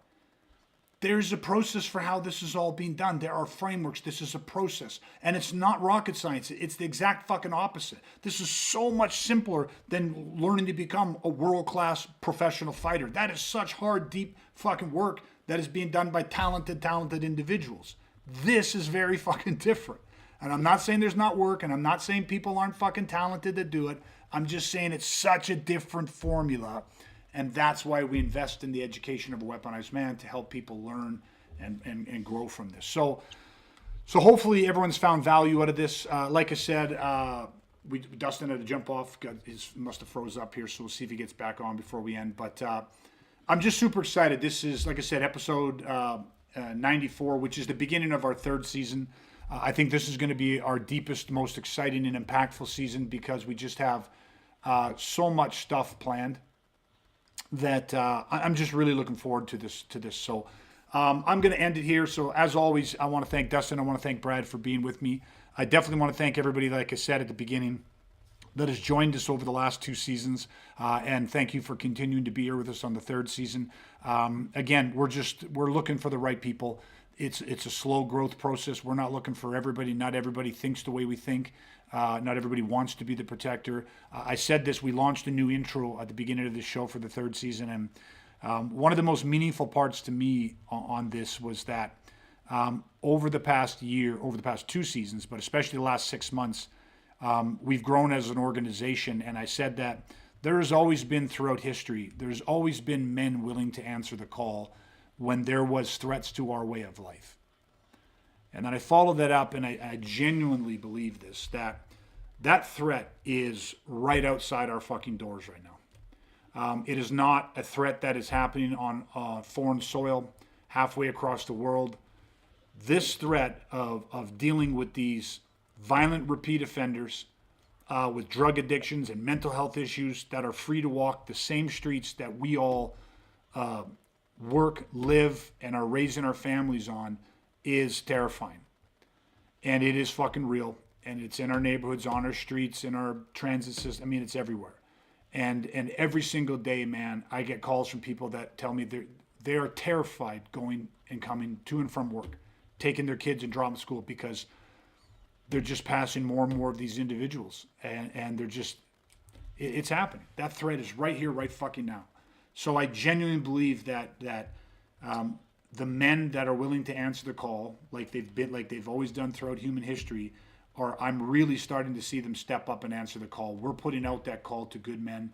There's a process for how this is all being done. There are frameworks. This is a process. And it's not rocket science. It's the exact fucking opposite. This is so much simpler than learning to become a world-class professional fighter. That is such hard, deep fucking work that is being done by talented individuals. This is very fucking different. And I'm not saying there's not work, and I'm not saying people aren't fucking talented to do it. I'm just saying it's such a different formula. And that's why we invest in the education of a weaponized man, to help people learn and grow from this. So hopefully everyone's found value out of this. Like I said, Dustin had to jump off. Must have froze up here, so we'll see if he gets back on before we end. But I'm just super excited. This is, like I said, episode 94, which is the beginning of our third season. I think this is going to be our deepest, most exciting and impactful season, because we just have so much stuff planned that I'm just really looking forward to this. So I'm going to end it here. So as always, I want to thank Dustin. I want to thank Brad for being with me. I definitely want to thank everybody, like I said at the beginning, that has joined us over the last 2 seasons. And thank you for continuing to be here with us on the 3rd season. Again, we're looking for the right people. It's a slow growth process. We're not looking for everybody. Not everybody thinks the way we think. Not everybody wants to be the protector. I said this, we launched a new intro at the beginning of the show for the 3rd season. And one of the most meaningful parts to me on this was that over the past 2 seasons, but especially the last 6 months, we've grown as an organization. And I said that there has always been, throughout history, there's always been men willing to answer the call when there was threats to our way of life. And then I followed that up, and I genuinely believe this, that threat is right outside our fucking doors right now. It is not a threat that is happening on foreign soil halfway across the world. This threat of dealing with these violent repeat offenders with drug addictions and mental health issues that are free to walk the same streets that we all work, live, and are raising our families on is terrifying. And it is fucking real. And it's in our neighborhoods, on our streets, in our transit system. I mean, it's everywhere. And every single day, man, I get calls from people that tell me they are terrified going and coming to and from work, taking their kids and dropping school, because they're just passing more and more of these individuals. And they're just, it's happening. That threat is right here, right fucking now. So I genuinely believe that the men that are willing to answer the call, like they've always done throughout human history, I'm really starting to see them step up and answer the call. We're putting out that call to good men.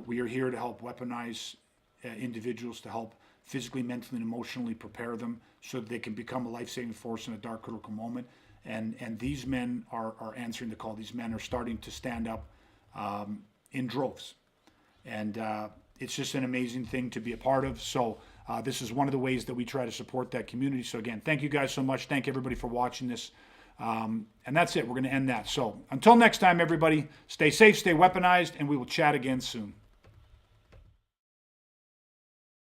We are here to help weaponize individuals, to help physically, mentally, and emotionally prepare them so that they can become a life-saving force in a dark, critical moment. And these men are answering the call. These men are starting to stand up in droves. And it's just an amazing thing to be a part of. So this is one of the ways that we try to support that community. So again, thank you guys so much. Thank everybody for watching this. And that's it. We're going to end that. So until next time, everybody, stay safe, stay weaponized, and we will chat again soon.